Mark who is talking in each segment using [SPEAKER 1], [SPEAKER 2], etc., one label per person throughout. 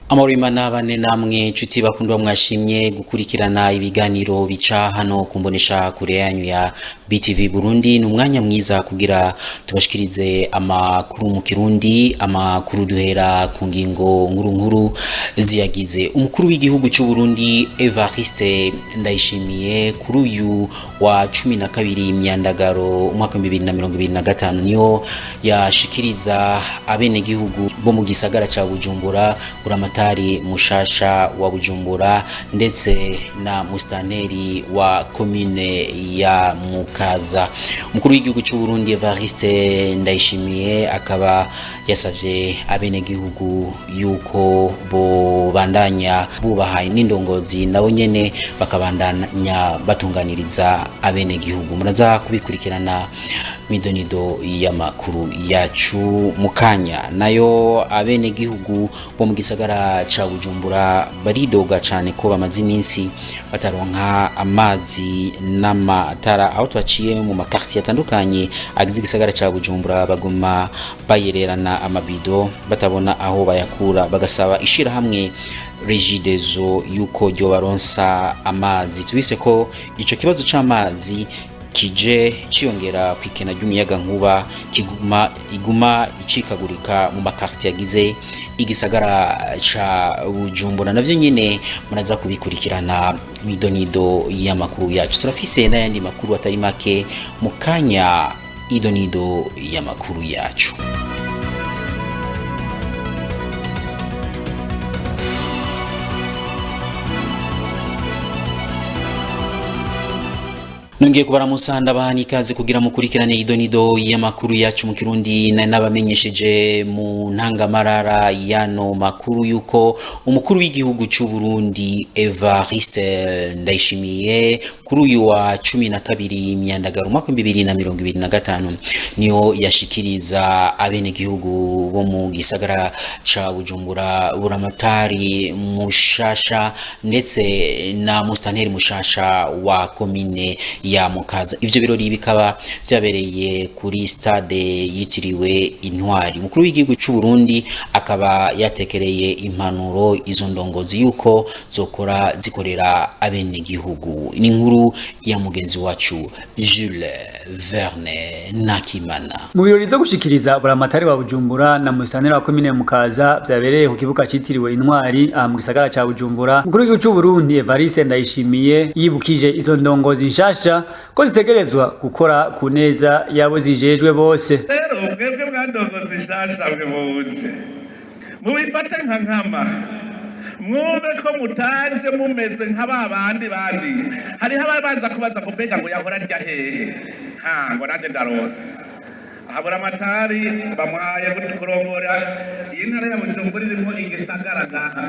[SPEAKER 1] Amorima bane namwe nshuti bakundwa mwashimye gukurikirana ibiganiro bica hano kumbonesha kure yanyu ya BTV Burundi. Numwanya mwiza kugira tubashikirize amakuru mu Kirundi, amakuru duhera ku ngingo nkuru ziyagize. Umukuru w'igihugu cy'u Burundi Evariste Ndayishimiye kuri uyu wa 12 Myandagaro umwaka 2025 niyo yashikiriza abene gihugu bo mu gisagara ca Bujumbura buramatari mushasha wa Bujumbura ndetse na mustaneri wa commune ya Mukaza. Umukuru w'igihugu cy'u Burundi Evariste Ndayishimiye akaba yasavye abene gihugu yuko bo bandanya bubahaye n'indongozi nabo nyene bakabandanya batunganiriza abene gihugu. Muraza kubikurikirana midonido y'amakuru yacu mukanya. Nayo abene gihugu bo mu gisagara ca Bujumbura baridoga cyane ko bamaze iminsi bataronka amazi n'amatara aho twaciye mu makartier atandukanye agize igisagara ca Bujumbura baguma bayererana amabido batabona aho bayakura, bagasaba ishira hamwe Regideso yuko ryo baronsa amazi. Tubise ko ico kibazo c'amazi kije ciyongera kwikena ry'umuyaga nkuba iguma icikagurika mu makartier agize igisagara ca Bujumbura. Navyo nyine muraza kubikurikirana midonido y'amakuru yacu. Turafise n'ayandi makuru atari make mukanya idonido y'amakuru yacu. Nongeye kubaramusanda bahani kazi kugira mukurikirane idonido y'amakuru yacu mu Kirundi n'abamenyesheje mu ntangamarara yano makuru yuko umukuru w'igihugu cy'u Burundi Evariste Ndayishimiye kuri uyu wa 12 Myandagaro umwaka 2025 niyo yashikiriza abene gihugu bo mu gisagara ca Bujumbura buramatari mushasha ndetse na mustaneri mushasha wa commune ya Mukaza. Ivyo birori bikaba vyabereye kuri stade yitiriwe Intwari. Mukuru w'igihugu cy'u Burundi akaba yatekereye impanuro izo ndongozi yuko zokora zikorera abene gihugu. Ni nkuru ya mugenzi wacu Jules Verne Nakimana.
[SPEAKER 2] Mu birori zo gushikiriza buramatari wa Bujumbura na mustaneri wa commune ya Mukaza vyabereye ku kibuga citiriwe Intwari mu gisagara ca Bujumbura. Mukuru w'igihugu cy'u Burundi Evariste Ndayishimiye yibukije izo ndongozi nshasha ko zitegerezwa gukora ku neza yabo zijejwe bose.
[SPEAKER 3] Rero mwebwe mwandongozi nshasha mwe muze mubifate nka nkama mwumve ko mutaje mumeze nk'ababandi hariho ababanza kubaza ko mbega ngo yahora rya hehe ngo naje ndarose ahabura amatari bamwaye kurongora iyi ntara ya Bujumbura irimo igisagara gaha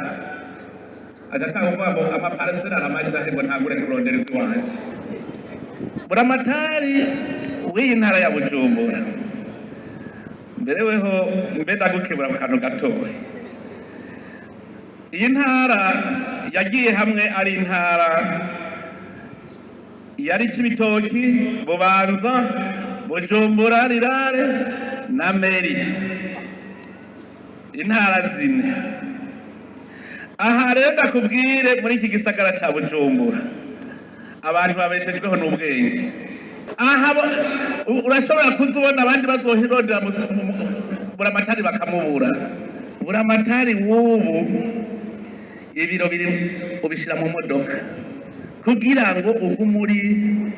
[SPEAKER 3] agatanga ngo amaparasera aramajahe ngo ntagure kurondera ivy'iwanje. Buramatari w'iyi ntara ya Bujumbura mbereweho mbeda gukebura mu kantu gatoya. Iyi ntara yagiye hamwe ari intara yari Cibitoki, Bubanza, Bujumbura, Rirare na Meri, intara zine. Aha rero ndakubwire muri iki gisagara ca Bujumbura abantu babeshejweho n'ubwenge. Aha urashobora kuzubona abandi bazohirondera buramatari bakamubura. Buramatari w'ubu ibiro biri ubishira mu modoka kugira ngo ugumuri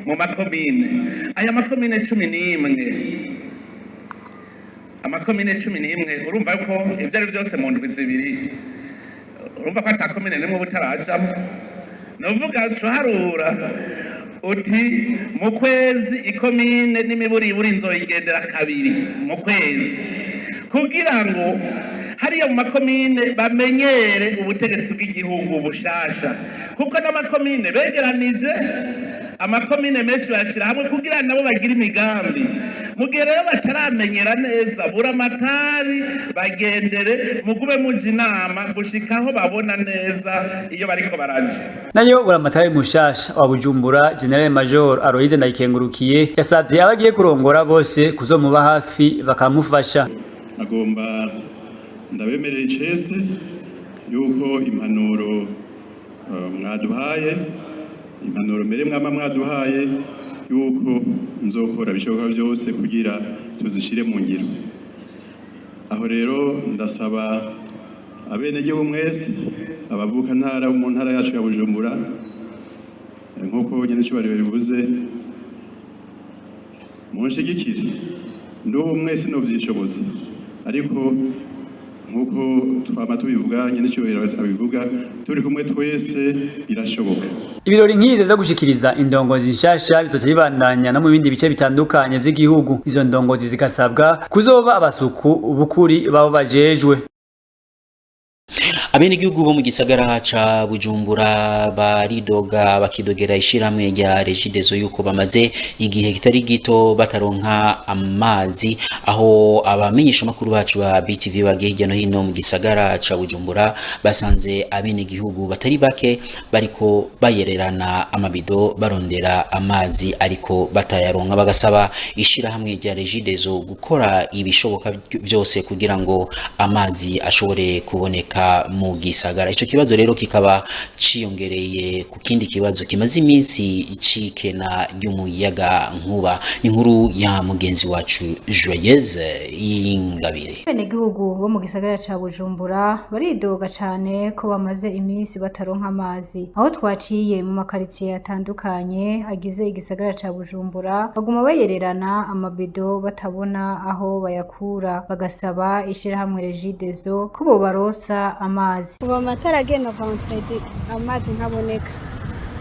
[SPEAKER 3] mu makomine. Aya makomine 11 amakomine 11 urumva ko ivyo ari byose mu ndwi zibiri urumva ko atakomine nimwe butarajamo. Novuga tuharura uti mu kwezi ikomine n'imiburiburi nzoyigendera kabiri mu kwezi kugira ngo hariya mu makomine bamenyere ubutegetsi bw'igihugu bushasha, kuko n'amakomine begeranije amakomine menshi bashira hamwe kugira nabo bagira imigambi. Mugihe rero bataramenyera neza buramatari bagendere mugube muji inama gushikaho babona neza iyo bariko baraje.
[SPEAKER 2] Nayo buramatari mushasha wa Bujumbura General Major Aloise Ndayikengurukiye yasavye abagiye kurongora bose kuzomuba hafi bakamufasha.
[SPEAKER 4] Agomba ndabemerera icese yuko impanuro mwaduhaye impanuro mbere mwaduhaye yuko nzokora bishoboka byose kugira tuzishire mu ngiro. Aho rero ndasaba abenegihugu mwese abavuka ntara mu ntara yacu ya Bujumbura nk'uko nyene cyubahiro bivuze munshigikire nduhu mwese no vyishoboza ariko nk'uko twaba tubivuga nyene cyubahiro abivuga turi kumwe twese birashoboka.
[SPEAKER 2] Ibirori nk'izi zo gushikiriza indongozi nshasha bizoca bibandanya no mu bindi bice bitandukanye vy'igihugu. Izo ndongozi zigasabwa kuzoba abasuku ubukuri babo bajejwe.
[SPEAKER 1] Abenegihugu bo mu gisagara ca Bujumbura baridoga bakidogera ishiramwe rya Regideso yuko bamaze igihe kitari gito bataronka amazi, aho abamenyesha makuru bacu ba BTV bagiye hirya no hino mu gisagara ca Bujumbura basanze abenegihugu batari bake bariko bayererana amabido barondera amazi ariko batayaronka, bagasaba ishirahamwe rya Regideso gukora ibishoboka byose kugira ngo amazi ashobore kuboneka mu gisagara. Ico kibazo rero kikaba ciyongereye ku kindi kibazo kimaze iminsi cikena ry'umuyaga nkuba. Ni nkuru ya mugenzi wacu Joyeuse Ingabire.
[SPEAKER 5] Abenegihugu bo mu gisagara ca Bujumbura baridoga cane ko bamaze iminsi bataronka amazi. Aho twaciye mu makaritsiye atandukanye agize igisagara ca Bujumbura baguma bayererana amabido batabona aho bayakura, bagasaba ishirahamwe Regideso ko bo barosa amazi.
[SPEAKER 6] Ubu amatara agenda vendredi amazi ntaboneka,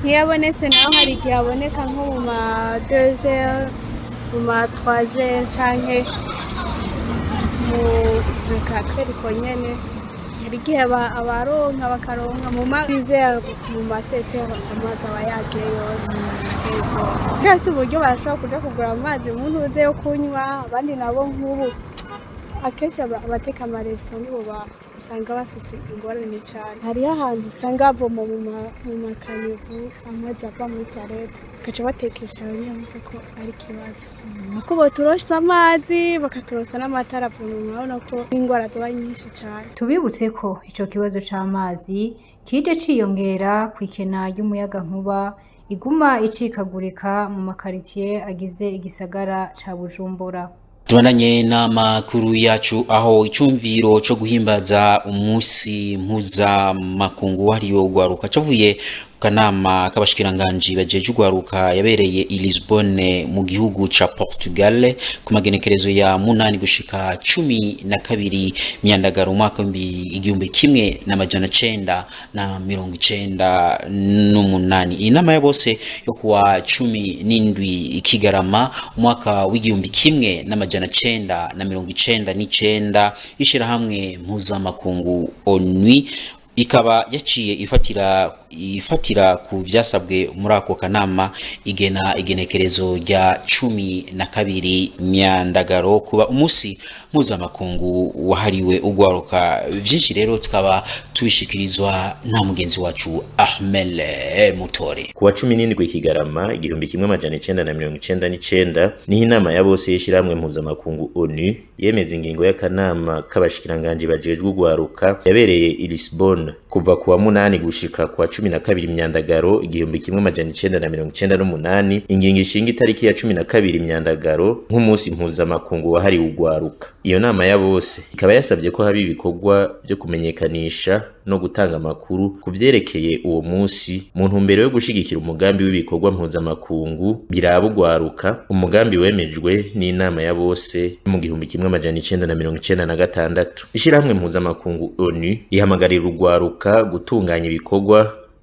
[SPEAKER 6] nk'iyabonetse naho hari igihe aboneka nko mu ma 2h mu ma 3h canke mu 4h konyene, hari igihe abaronka bakaronka mu ma 6h mu ma 7h amazi aba yagiye yose. Kandi uburyo barashobora kuja kugura amazi mu ntuze yo kunywa, abandi nabo nk'ubu akenshi abateka amaresitora nibo usanga bafise ingorane cyane. Hariho ahantu usanga bavoma mu makanivu amazi ava muri toilette bagaca batekesha abanyamutwe ko ari ikibazo. Ko boturosa amazi bakaturosa n'amatara urabona ko ingwara zoba nyinshi cyane.
[SPEAKER 5] Tubibutse ko ico kibazo c'amazi kije ciyongera kwikena ry'umuyaga nkuba iguma icikagurika mu makaritsiye agize igisagara ca Bujumbura.
[SPEAKER 1] Tubandanye n'amakuru yacu, aho icumviro co guhimbaza umunsi mpuzamakungu wahariwe ugwaruka cavuye kanama k'abashikiranganji bajeje ugwaruka yabereye i Lisbonne mu gihugu ca Portugal ku magenekerezo ya 8 gushika 12 myandagaro umwaka w'igihumbi kimwe n'amajana 998. Inama ya bose yo kuwa 17 Kigarama umwaka w'igihumbi kimwe n'amajana 999 ishirahamwe mpuzamakungu ONU ikaba yaciye ifatira ku vyasabwe muri ako kanama igena igenekerezo rya 12 myandagaro kuba umunsi mpuzamakungu wahariwe ugwaruka. Vyinshi rero tukaba tubishikirizwa na mugenzi wacu Ahmel Mutore.
[SPEAKER 7] Kuwa 17 Kigarama igihumbi kimwe amajana 999 ni inama ya bose yishiramwe mpuzamakungu ONU yemeza ingingo y'akanama k'abashikiranganje bajejwe ugwaruka yabereye i Lisbonne kuva kuwa 8 gushika kuwa 12 myandagaro igihumbi kimwe amajana 998. Ingingo ishinga itariki ya 12 myandagaro nk'umunsi mpuzamakungu wahariwe ugwaruka. Iyo nama ya bose ikaba yasabye ko habi ibikorwa byo kumenyekanisha no gutanga amakuru kuvyerekeye uwo munsi mu ntumbero yo gushigikira umugambi w'ibikorwa mpuzamakungu biraba ugwaruka, umugambi wemejwe n'inama ya bose mu gihumbi kimwe amajana 996. Ishirahamwe mpuzamakungu ONU ihamagarira ugwaruka gutunganya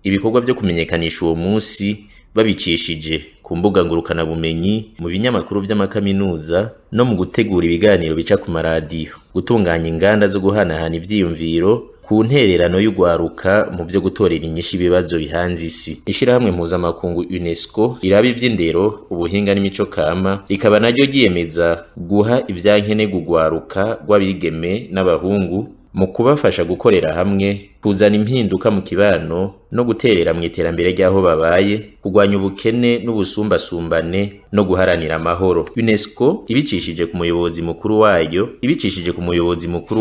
[SPEAKER 7] ibikorwa byo kumenyekanisha uwo munsi babicishije ku mbuga ngurukana bumenyi, mu binyamakuru by'amakaminuza no mu gutegura ibiganiro bica ku maradiyo, gutunganya inganda zo guhanahana ivyiyumviro ku ntererano y'ugwaruka mu byo gutorera inyinshi ibibazo bihanze isi. Ishirahamwe mpuzamakungu UNESCO iraba ivy'indero, ubuhinga n'imico kama rikaba naryo ryiyemeza guha ivyankenerwa ugwaruka rw'abigeme n'abahungu mu kubafasha gukorera hamwe kuzana impinduka mu kibano no guterera mu iterambere ry'aho babaye, kugwanya ubukene n'ubusumbasumbane no guharanira amahoro. UNESCO ibicishije ku muyobozi mukuru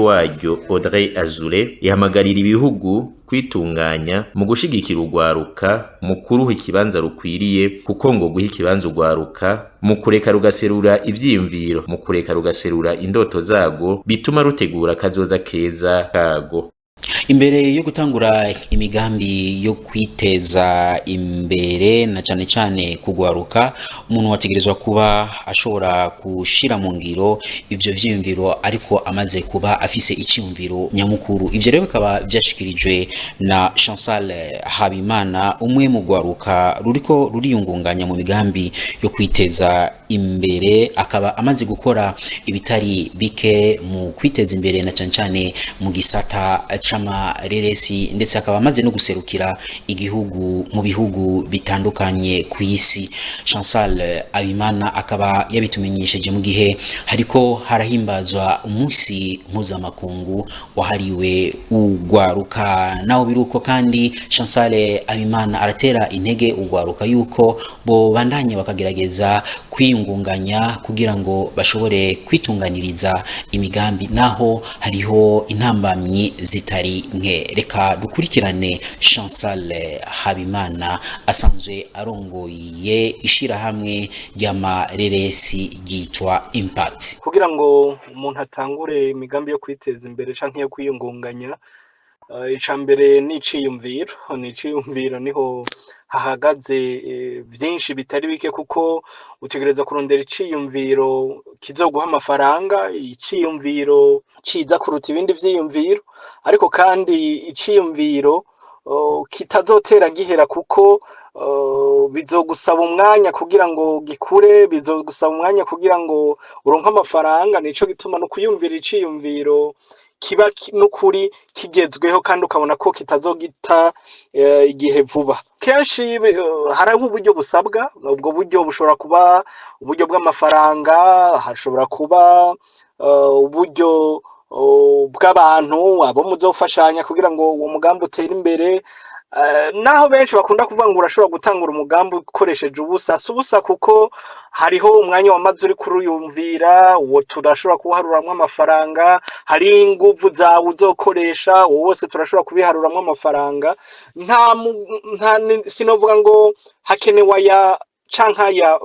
[SPEAKER 7] waryo Audrey Azoulay ihamagarira ibihugu kwitunganya mu gushigikira urwaruka mu kuruha ikibanza rukwiriye, kuko ngo guha ikibanza urwaruka mu kureka rugaserura ivyiyumviro, mu kureka rugaserura indoto zago, bituma rutegura kazoza keza kago.
[SPEAKER 1] Imbere yo gutangura imigambi yo kwiteza imbere na cyane cyane kugwaruka, umuntu wategerezwa kuba ashobora gushira mu ngiro ivyo vyiyumviro ariko amaze kuba afise icyumviro nyamukuru. Ivyo rero bikaba byashikirijwe na Chantal Habimana, umwe mu gwaruka ruriko ruriyungunganya mu migambi yo kwiteza imbere, akaba amaze gukora ibitari bike mu kwiteza imbere na cyane cyane mu gisata c'amareresi, ndetse akaba amaze no guserukira igihugu mu bihugu bitandukanye ku isi. Chantal Habimana akaba yabitumenyesheje mu gihe hariko harahimbazwa umunsi mpuzamakungu wahariwe ugwaruka. Naho biruko kandi Chantal Habimana aratera intege ugwaruka yuko bo bandanye bakagerageza kwiyungunganya kugira ngo bashobore kwitunganiriza imigambi naho hariho intambamyi zitari nke. Reka dukurikirane Chantal Habimana asanzwe arongoye ishirahamwe ry'amareresi ryitwa Impact.
[SPEAKER 8] Kugira ngo umuntu atangure imigambi yo kwiteza imbere canke yo kwiyungunganya, icambere ni iciyumviro, niho hahagaze byinshi bitari bike, kuko utegereza kurondera iciyumviro kizoguha amafaranga, iciyumviro ciza kuruta ibindi vyiyumviro, ariko kandi iciyumviro kitazotera gihera, kuko bizogusaba umwanya kugira ngo gikure, bizogusaba umwanya kugira ngo uronke amafaranga. Nico gituma no kuyumvira iciyumviro kiba n'ukuri kigezweho kandi ukabona ko kitazogita igihe vuba. Kenshi hari uburyo busabwa, ubwo buryo bushobora kuba uburyo bw'amafaranga, hashobora kuba uburyo bw'abantu abo muzofashanya kugira ngo uwo mugambi utere imbere. Naho benshi bakunda kuvuga ngo urashobora gutangura umugambi ukoresheje ubusa, kuko hariho umwanya wamaze uri kuruyumvira, uwo turashobora kuharuramwo amafaranga, hari inguvu zawe uzokoresha, uwo wose turashobora kubiharuramwo amafaranga. Sinovuga ngo hakenewe aya cankaya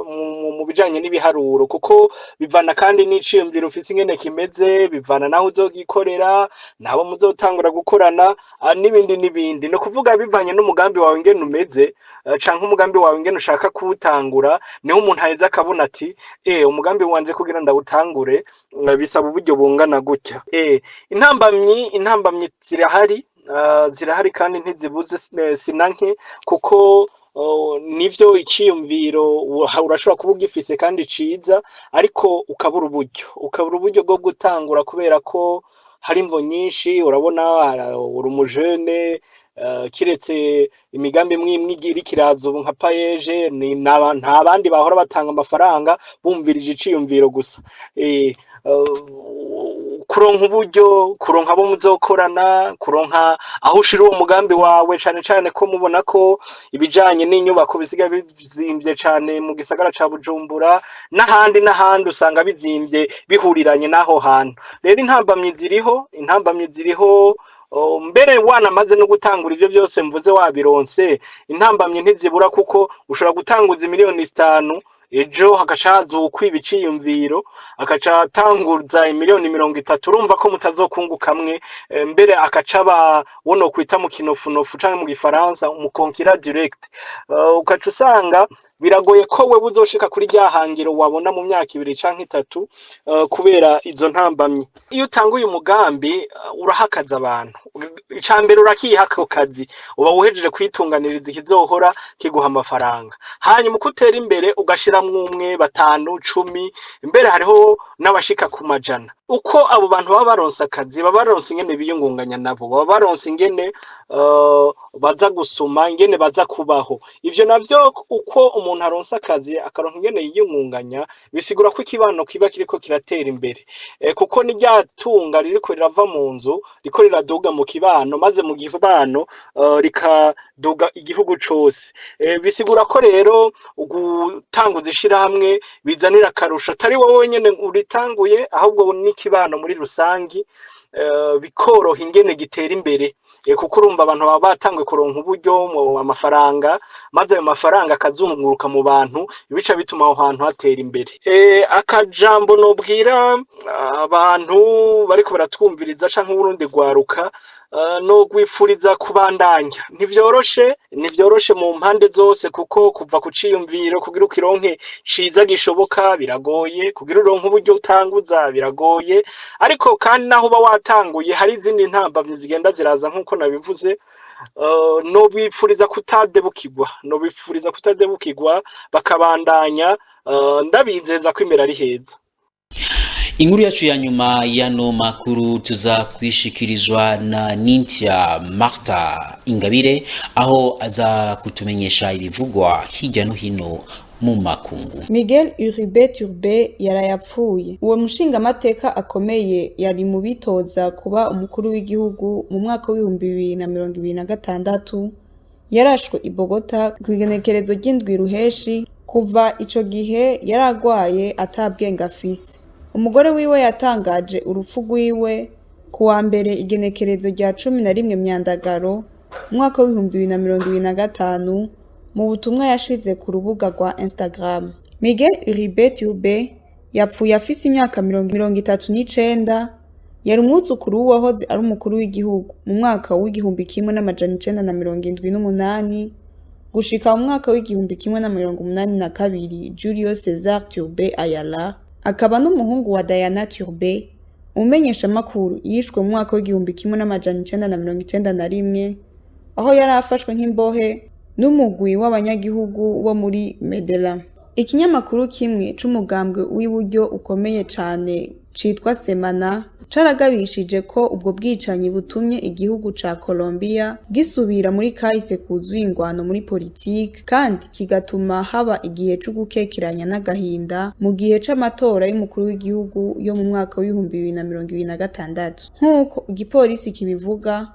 [SPEAKER 8] mu bijanye n'ibiharuro, kuko bivana kandi n'iciyumviro ufise ingene kimeze, bivana naho uzogikorera, nabo muzotangura gukorana, n'ibindi. No kuvuga bivanye n'umugambi wawe ingene umeze, canke umugambi wawe ingene ushaka kuwutangura, niho umuntu aheza akabona ati umugambi wanje kugira ndawutangure bisaba uburyo bungana gutya. Intambamyi zirahari kandi ntizibuze sinanke, kuko nivyo iciyumviro urashobora kuba ugifise kandi ciza, ariko ukabura uburyo bwo gutangura, kubera ko hari imvo nyinshi. Urabona uri umujene, kiretse imigambi imwe iri kiraza ubu nka payeje, nta bandi bahora batanga amafaranga bumvirije iciyumviro gusa. Kuronka uburyo, kuronka abo muzokorana, kuronka aho ushira uwo mugambi wawe, cane cane ko mubona ko ibijanye n'inyubako bisigaye bizimvye cane mu gisagara ca Bujumbura, n'ahandi usanga bizimvye bihuriranye n'aho hantu. Rero intambamyi ziriho, mbere wanamaze no gutangura ivyo byose mvuze wabironse, intambamyi ntizibura, kuko ushobora gutanguza miliyoni 5, ejo hagacaza ukwiba iciyumviro, akaca atanguza imiliyoni 30, urumva ko mutazokungukamwe. Mbere akacaba wono kwita mu kinofunofu canke mu gifaransa umukonkira direct. Ukaca usanga biragoye ko we uzoshika kuri ryahangiro wabona mu myaka 2 canke 3, kubera izo ntambamyi. Iyo utanguye umugambi urahakaza abantu, icambere urakiha ako kazi, uba uhejeje kwitunganiriza ikizohora kiguha amafaranga. Hanyuma ukutera imbere ugashiramwo 1, 5, 10, mbere hariho n'abashika ku majana. Uko abo bantu baba baronse akazi, baba baronse ingene biyungunganya nabo, baba baronse ingene baza gusuma ingene baza kubaho. Ivyo navyo uko umuntu aronsa akazi akaronka ingene yiyungunganya bisigura ko ikibano kiba kiriko kiratera imbere, kuko ni rya tunga ririko rirava mu nzu riko riraduga mu kibano maze mu kibano rikaduga igihugu cose. Bisigura ko rero gutanguza ishirahamwe bizanira akarusho atari wowe nyene uritanguye ahubwo n'ikibano muri rusangi, bikoroha ingene gitera imbere, kuko urumva abantu baba batanguye kuronka uburyo amafaranga maze ayo mafaranga akazunguruka mu bantu bica bituma aho hantu hatera imbere. Akajambo nobwira abantu bariko baratwumviriza canke uburundi gwaruka no gwifuriza kubandanya, ntivyoroshe mu mpande zose, kuko kuva ku ciyumviro kugira ukironke ciza gishoboka biragoye, kugira uronke uburyo utanguza biragoye, ariko kandi naho uba watanguye hari izindi ntambamyi zigenda ziraza nk'uko nabivuze. Nobifuriza kutadebukirwa bakabandanya, ndabizeza ko imbere ari heza.
[SPEAKER 1] Inkuru yacu ya nyuma yano makuru tuza kwishikirizwa na Nintia Martha Ingabire, aho aza kutumenyesha ibivugwa hirya no hino mu makungu.
[SPEAKER 9] Miguel Uribe Turbe yarayapfuye. Uwo mushinga amateka akomeye yari mu bitoza kuba umukuru w'igihugu mu mwaka w'2026. Yarashwe i Bogota ku igenekerezo ry'indwi ruheshi. Kuva ico gihe yaragwaye atabwenga afise. Umugore wiwe yatangaje urupfu rwiwe ku wa mbere igenekerezo rya 11 Myandagaro umwaka w'2025 mu butumwa yashize ku rubuga rwa Instagram. Miguel Uribe Turbe yapfuye afise imyaka 39, yari umwuzukuru w'uwahoze ari umukuru w'igihugu mu mwaka w'1978 gushika mu mwaka w'1982 Julio César Turbe Ayala, akaba n'umuhungu wa Diana Turbe, umumenyesha makuru yishwe mu mwaka w'1991 aho yari afashwe nk'imbohe n'umugwi w'abanyagihugu wo muri Medellin. Ikinyamakuru kimwe c'umugambwe w'iburyo ukomeye cane citwa Semana caragabishije ko ubwo bwicanyi butumye igihugu ca Colombia gisubira muri kahise kuzuye ingwano muri politiki, kandi kigatuma haba igihe co gukekeranya n'agahinda mu gihe c'amatora y'umukuru w'igihugu yo mu mwaka w'2026. Nk'uko igipolisi kibivuga,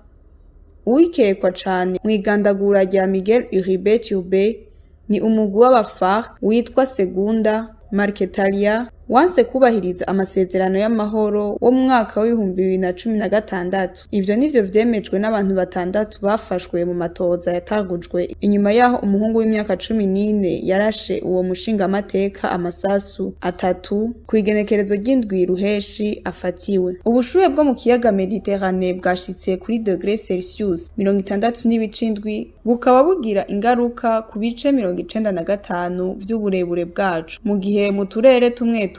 [SPEAKER 9] uwikekwa cane mw'igandagura rya Miguel Uribe Turbe ni umugwi w'aba-FARC witwa Segunda Marquetalia wanse kubahiriza amasezerano y'amahoro wo mu mwaka w'2016. Ivyo nivyo vyemejwe n'abantu 6 bafashwe mu matoza yatagujwe inyuma yaho umuhungu w'imyaka 14 yarashe uwo mushinga amateka amasasu 3 ku igenekerezo ry'indwi ruheshi afatiwe. Ubushuhe bwo mu kiyaga Mediterane bwashitse kuri °C -60.7, bukaba bugira ingaruka ku bice 95 vy'uburebure bwacu, mu gihe mu turere tumwe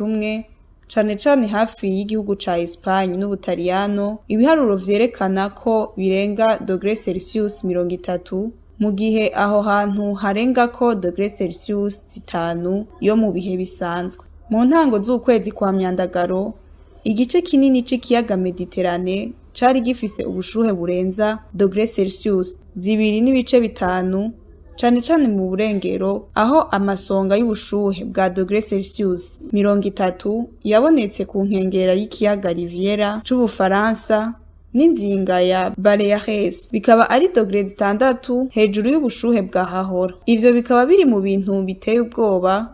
[SPEAKER 9] cane cane hafi y'igihugu ca Espagne n'Ubutaliyano ibiharuro vyerekana ko birenga °C-30, mu gihe aho hantu harenga ko °C-5 yo mu bihe bisanzwe. Mu ntango z'ukwezi kwa Myandagaro, igice kinini c'ikiyaga Mediterane cari gifise ubushuhe burenza °C-2.5, cane cane mu burengero, aho amasonga y'ubushuhe bwa °C-30 yabonetse ku nkengera y'ikiyaga Riviera c'Ubufaransa n'inzinga ya Baleares, bikaba ari °6 hejuru y'ubushuhe bwa hahora. Ivyo bikaba biri mu bintu biteye ubwoba.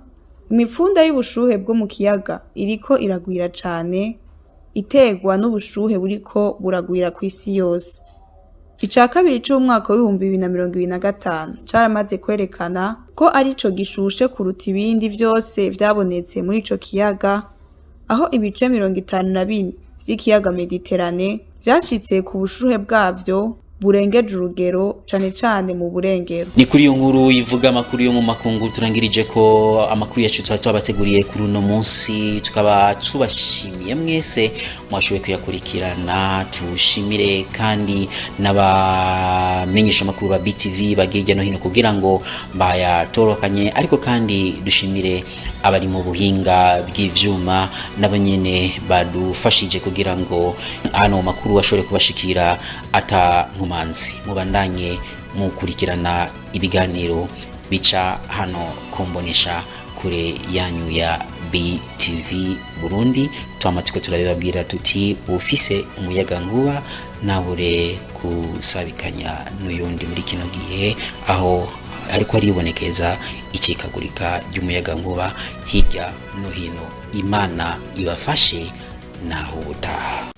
[SPEAKER 9] Imipfunda y'ubushuhe bwo mu kiyaga iriko iragwira cane, itegwa n'ubushuhe buriko buragwira kw'isi yose. Ica kabiri c'umwaka w'2025 caramaze kwerekana ko arico gishushe kuruta ibindi vyose vyabonetse muri ico kiyaga, aho ibice 54 vy'ikiyaga Mediterane vyashitse ku bushuhe bwavyo burengeje urugero, cane cane mu burengero.
[SPEAKER 1] Ni kuri iyo nkuru ivuga amakuru yo mu makungu turangirije ko amakuru yacu twabateguriye kuri uno munsi, tukaba tubashimiye mwese mwashoboye kuyakurikirana. Tushimire kandi n'abamenyesha amakuru ba BTV bagirya no hino kugira ngo bayatorokanye, ariko kandi dushimire abari mu buhinga bw'ivyuma nabo nyene badufashije kugira ngo hano makuru ashobore kubashikira ata nkuma nkomanzi. Mubandanye mukurikirana ibiganiro bica hano kumbonesha kure yanyu ya BTV Burundi. Twamatiko turabibabwira tuti ufise umuyaga nkuba nabure kusabikanya n'uyundi muri kino gihe aho ariko aribonekeza ikikagurika ry'umuyaga nkuba hirya no hino. Imana ibafashe naho ubutaha.